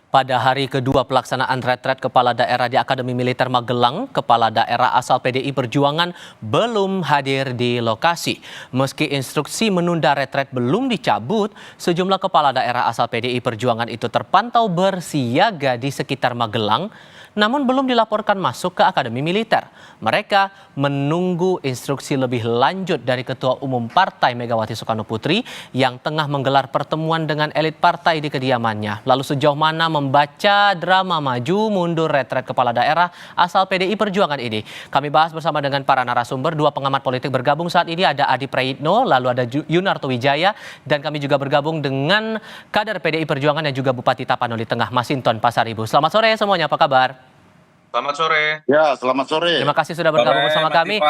Pada hari kedua pelaksanaan retret kepala daerah di Akademi Militer Magelang, kepala daerah asal PDI Perjuangan belum hadir di lokasi. Meski instruksi menunda retret belum dicabut, sejumlah kepala daerah asal PDI Perjuangan itu terpantau bersiaga di sekitar Magelang, namun belum dilaporkan masuk ke Akademi Militer. Mereka menunggu instruksi lebih lanjut dari Ketua Umum Partai Megawati Soekarno Putri yang tengah menggelar pertemuan dengan elit partai di kediamannya. Lalu sejauh mana membaca drama maju mundur retret kepala daerah asal PDI Perjuangan ini? Kami bahas bersama dengan para narasumber. Dua pengamat politik bergabung saat ini, ada Adi Prayitno, lalu ada Yunarto Wijaya, dan kami juga bergabung dengan kader PDI Perjuangan yang juga Bupati Tapanuli Tengah, Masinton Pasaribu. Selamat sore semuanya, apa kabar? Selamat sore. Ya, selamat sore. Terima kasih sudah bergabung bersama kami.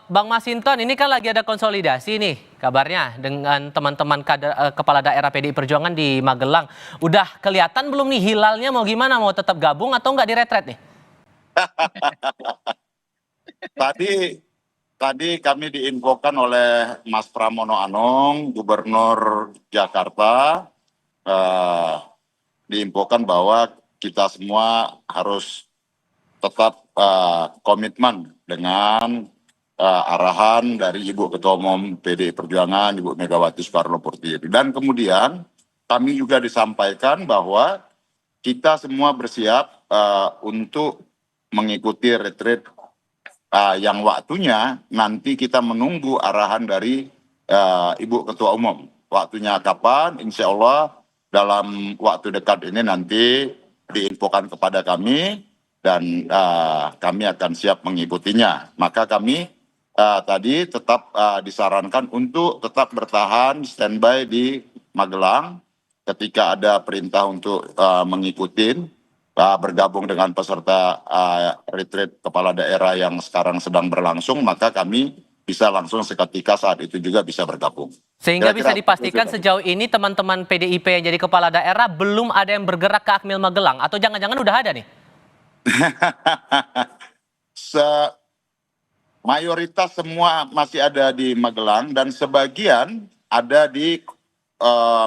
Bang Masinton, ini kan lagi ada konsolidasi nih kabarnya dengan teman-teman kader kepala daerah PDI Perjuangan di Magelang. Udah kelihatan belum nih hilalnya mau gimana? Mau tetap gabung atau nggak di retret nih? Tadi kami diinfokan oleh Mas Pramono Anung, Gubernur Jakarta, diinfokan bahwa kita semua harus tetap komitmen dengan arahan dari Ibu Ketua Umum PDI Perjuangan, Ibu Megawati Soekarno Putri. Dan kemudian kami juga disampaikan bahwa kita semua bersiap untuk mengikuti retreat yang waktunya nanti kita menunggu arahan dari Ibu Ketua Umum. Waktunya kapan? Insya Allah dalam waktu dekat ini nanti diinfokan kepada kami dan kami akan siap mengikutinya. Maka kami tadi tetap disarankan untuk tetap bertahan standby di Magelang ketika ada perintah untuk mengikuti bergabung dengan peserta retreat kepala daerah yang sekarang sedang berlangsung, maka kami bisa langsung seketika saat itu juga bisa bergabung. Sehingga bisa dipastikan sejauh ini teman-teman PDIP yang jadi kepala daerah belum ada yang bergerak ke Akmil Magelang, atau jangan-jangan udah ada nih? Mayoritas semua masih ada di Magelang dan sebagian ada di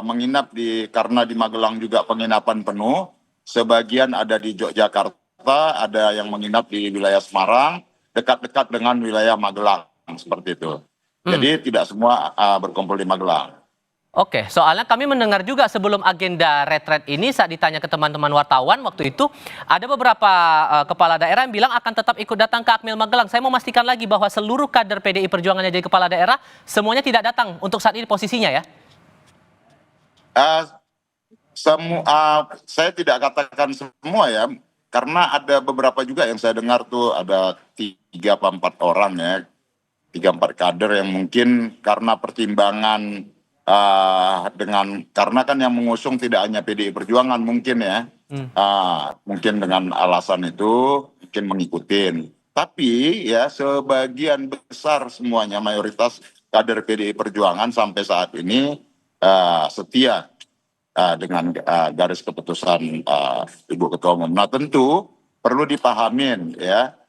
menginap karena di Magelang juga penginapan penuh. Sebagian ada di Yogyakarta, ada yang menginap di wilayah Semarang, dekat-dekat dengan wilayah Magelang, seperti itu. Jadi tidak semua berkumpul di Magelang. Oke, soalnya kami mendengar juga sebelum agenda retret ini, saat ditanya ke teman-teman wartawan waktu itu, ada beberapa kepala daerah yang bilang akan tetap ikut datang ke Akmil Magelang. Saya mau memastikan lagi bahwa seluruh kader PDI Perjuangan yang jadi kepala daerah, semuanya tidak datang untuk saat ini posisinya ya? Saya tidak katakan semua ya, karena ada beberapa juga yang saya dengar tuh ada 3-4 orang ya, 3-4 kader yang mungkin karena pertimbangan karena kan yang mengusung tidak hanya PDI Perjuangan mungkin ya, mungkin dengan alasan itu mungkin mengikuti. Tapi ya sebagian besar semuanya mayoritas kader PDI Perjuangan sampai saat ini setia dengan garis keputusan Ibu Ketua Umum. Nah tentu perlu dipahamin ya,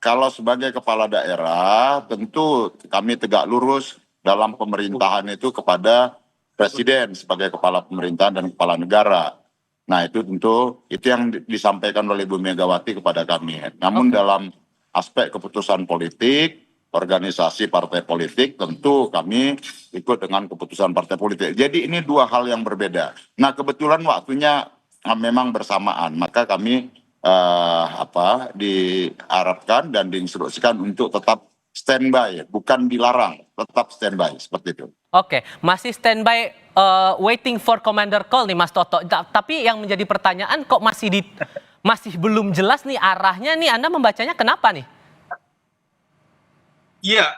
kalau sebagai kepala daerah tentu kami tegak lurus dalam pemerintahan itu kepada Presiden sebagai kepala pemerintahan dan kepala negara. Nah itu tentu itu yang disampaikan oleh Ibu Megawati kepada kami. Namun dalam aspek keputusan politik, organisasi partai politik, tentu kami ikut dengan keputusan partai politik. Jadi ini dua hal yang berbeda. Nah kebetulan waktunya memang bersamaan, maka kami diharapkan dan diinstruksikan untuk tetap standby, bukan dilarang, tetap standby seperti itu. Oke, masih standby, waiting for commander call nih Mas Toto. Tapi yang menjadi pertanyaan kok masih belum jelas nih arahnya nih, Anda membacanya kenapa nih? Iya,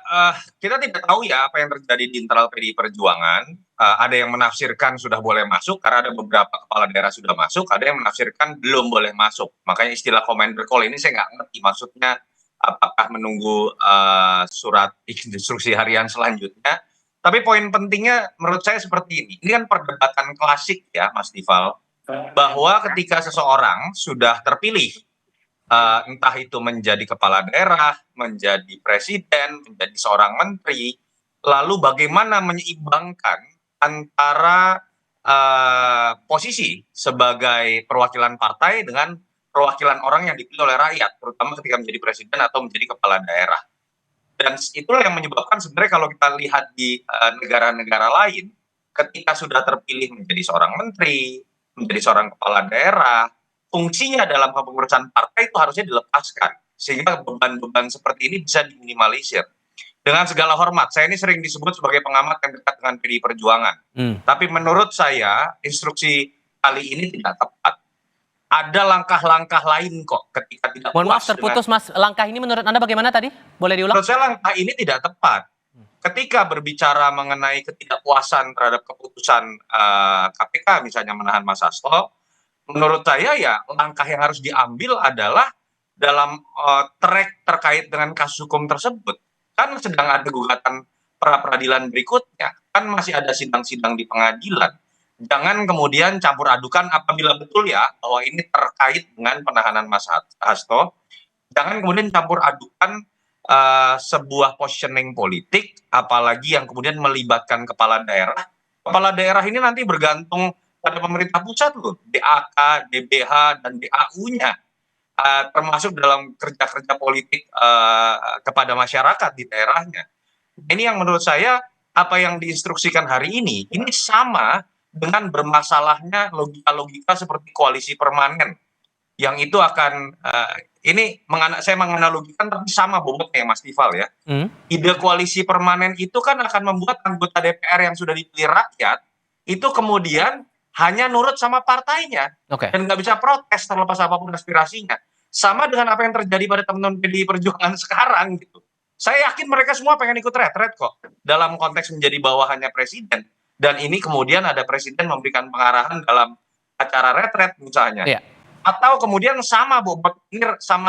kita tidak tahu ya apa yang terjadi di internal PDI Perjuangan. Ada yang menafsirkan sudah boleh masuk karena ada beberapa kepala daerah sudah masuk, ada yang menafsirkan belum boleh masuk. Makanya istilah commander call ini saya nggak ngerti maksudnya apakah menunggu surat instruksi harian selanjutnya. Tapi poin pentingnya menurut saya seperti ini. Ini kan perdebatan klasik ya Mas Dival, bahwa ketika seseorang sudah terpilih, entah itu menjadi kepala daerah, menjadi presiden, menjadi seorang menteri, lalu bagaimana menyeimbangkan antara posisi sebagai perwakilan partai dengan perwakilan orang yang dipilih oleh rakyat, terutama ketika menjadi presiden atau menjadi kepala daerah. Dan itulah yang menyebabkan sebenarnya kalau kita lihat di negara-negara lain, ketika sudah terpilih menjadi seorang menteri, menjadi seorang kepala daerah, fungsinya dalam kepengurusan partai itu harusnya dilepaskan, sehingga beban-beban seperti ini bisa diminimalisir. Dengan segala hormat, saya ini sering disebut sebagai pengamat yang dekat dengan PDI Perjuangan. Tapi menurut saya, instruksi kali ini tidak tepat. Ada langkah-langkah lain kok ketika tidak Mohon maaf puas terputus Mas, langkah ini menurut Anda bagaimana tadi? Boleh diulang? Menurut saya langkah ini tidak tepat. Ketika berbicara mengenai ketidakpuasan terhadap keputusan KPK, misalnya menahan Mas Hasto, menurut saya ya langkah yang harus diambil adalah dalam track terkait dengan kasus hukum tersebut. Kan sedang ada gugatan pra peradilan berikutnya, kan masih ada sidang-sidang di pengadilan. Jangan kemudian campur adukan apabila betul ya bahwa ini terkait dengan penahanan Mas Hasto. Jangan kemudian campur adukan sebuah positioning politik, apalagi yang kemudian melibatkan kepala daerah. Kepala daerah ini nanti bergantung pada pemerintah pusat loh, DAK, DBH, dan DAU-nya, termasuk dalam kerja-kerja politik kepada masyarakat di daerahnya. Ini yang menurut saya apa yang diinstruksikan hari ini sama dengan bermasalahnya logika-logika seperti koalisi permanen yang itu akan saya menganalogikan tapi sama bobotnya Mas Tifal ya. Ide koalisi permanen itu kan akan membuat anggota DPR yang sudah dipilih rakyat itu kemudian hanya nurut sama partainya dan nggak bisa protes terlepas apapun aspirasinya. Sama dengan apa yang terjadi pada teman-teman PDI Perjuangan sekarang gitu. Saya yakin mereka semua pengen ikut retret kok dalam konteks menjadi bawahannya presiden. Dan ini kemudian ada presiden memberikan pengarahan dalam acara retret misalnya. Atau kemudian sama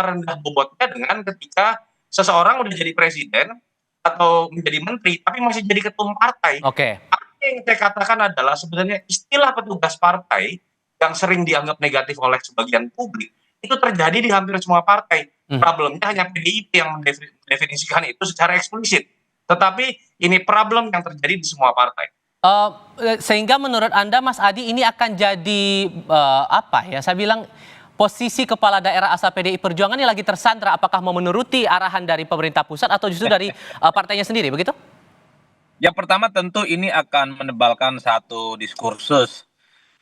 rendah bobotnya dengan ketika seseorang udah jadi presiden atau menjadi menteri tapi masih jadi ketum partai. Apa yang saya katakan adalah sebenarnya istilah petugas partai yang sering dianggap negatif oleh sebagian publik itu terjadi di hampir semua partai. Problemnya hanya PDIP yang mendefinisikan itu secara eksplisit. Tetapi ini problem yang terjadi di semua partai. Sehingga menurut Anda Mas Adi ini akan jadi saya bilang posisi kepala daerah asal PDI Perjuangan ini lagi tersandra, apakah mau menuruti arahan dari pemerintah pusat atau justru dari partainya sendiri begitu? Yang pertama tentu ini akan menebalkan satu diskursus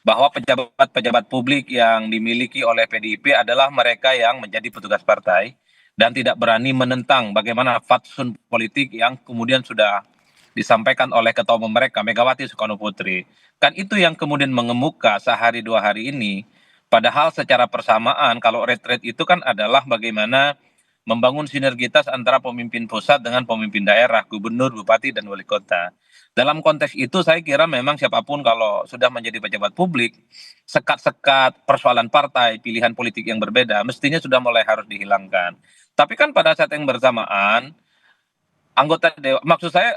bahwa pejabat-pejabat publik yang dimiliki oleh PDIP adalah mereka yang menjadi petugas partai dan tidak berani menentang bagaimana fatsun politik yang kemudian sudah disampaikan oleh ketua umum mereka, Megawati Soekarno Putri. Kan itu yang kemudian mengemuka sehari dua hari ini. Padahal secara persamaan kalau retret itu kan adalah bagaimana membangun sinergitas antara pemimpin pusat dengan pemimpin daerah, gubernur, bupati, dan wali kota. Dalam konteks itu saya kira memang siapapun kalau sudah menjadi pejabat publik, sekat-sekat persoalan partai, pilihan politik yang berbeda, mestinya sudah mulai harus dihilangkan. Tapi kan pada saat yang bersamaan, anggota dewan, maksud saya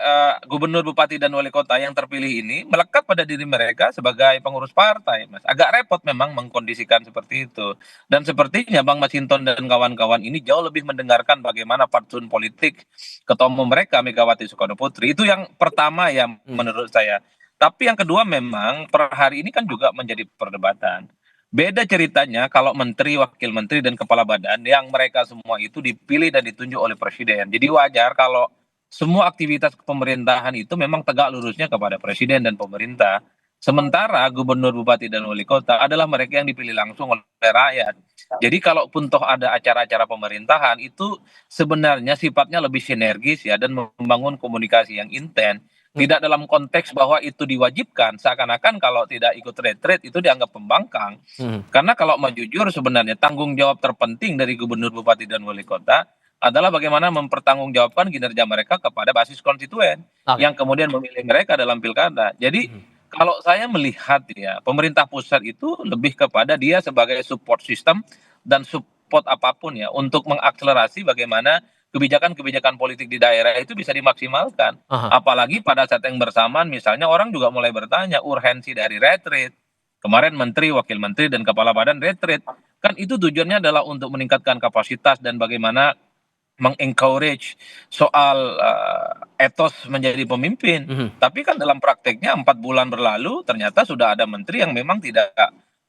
gubernur, bupati, dan wali kota yang terpilih ini melekat pada diri mereka sebagai pengurus partai, Mas. Agak repot memang mengkondisikan seperti itu. Dan sepertinya Bang Masinton dan kawan-kawan ini jauh lebih mendengarkan bagaimana fatsun politik ketua umum mereka, Megawati Soekarno Putri. Itu yang pertama yang menurut saya. Tapi yang kedua memang per hari ini kan juga menjadi perdebatan. Beda ceritanya kalau menteri, wakil menteri, dan kepala badan yang mereka semua itu dipilih dan ditunjuk oleh presiden. Jadi wajar kalau semua aktivitas pemerintahan itu memang tegak lurusnya kepada presiden dan pemerintah. Sementara gubernur, bupati, dan wali kota adalah mereka yang dipilih langsung oleh rakyat. Jadi kalaupun toh ada acara-acara pemerintahan itu sebenarnya sifatnya lebih sinergis ya dan membangun komunikasi yang intens. Tidak dalam konteks bahwa itu diwajibkan, seakan-akan kalau tidak ikut retret itu dianggap pembangkang. Karena kalau mau jujur sebenarnya tanggung jawab terpenting dari gubernur, bupati, dan wali kota adalah bagaimana mempertanggungjawabkan kinerja mereka kepada basis konstituen yang kemudian memilih mereka dalam pilkada. Jadi kalau saya melihat ya pemerintah pusat itu lebih kepada dia sebagai support system dan support apapun ya untuk mengakselerasi bagaimana kebijakan-kebijakan politik di daerah itu bisa dimaksimalkan. Apalagi pada saat yang bersamaan misalnya orang juga mulai bertanya urgensi dari retret. Kemarin menteri, wakil menteri, dan kepala badan retret. Kan itu tujuannya adalah untuk meningkatkan kapasitas dan bagaimana mengencourage soal etos menjadi pemimpin. Tapi kan dalam prakteknya 4 bulan berlalu ternyata sudah ada menteri yang memang tidak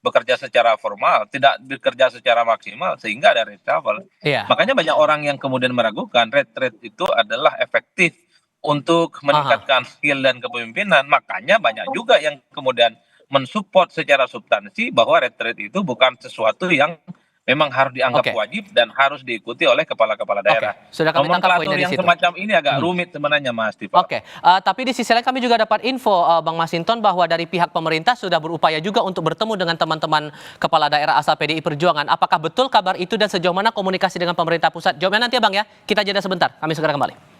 bekerja secara formal, tidak bekerja secara maksimal sehingga ada reshuffle. Iya. Makanya banyak orang yang kemudian meragukan retret itu adalah efektif untuk meningkatkan skill dan kepemimpinan. Makanya banyak juga yang kemudian mensupport secara substansi bahwa retret itu bukan sesuatu yang memang harus dianggap Oke. wajib dan harus diikuti oleh kepala-kepala daerah. Sudah kami tangkap Nomenklatur poinnya di yang situ. semacam ini agak rumit sebenarnya, Mas Tifa. Oke, tapi di sisi lain kami juga dapat info, Bang Masinton, bahwa dari pihak pemerintah sudah berupaya juga untuk bertemu dengan teman-teman kepala daerah asal PDI Perjuangan. Apakah betul kabar itu dan sejauh mana komunikasi dengan pemerintah pusat? Jawabnya nanti ya Bang ya, kita jeda sebentar, kami segera kembali.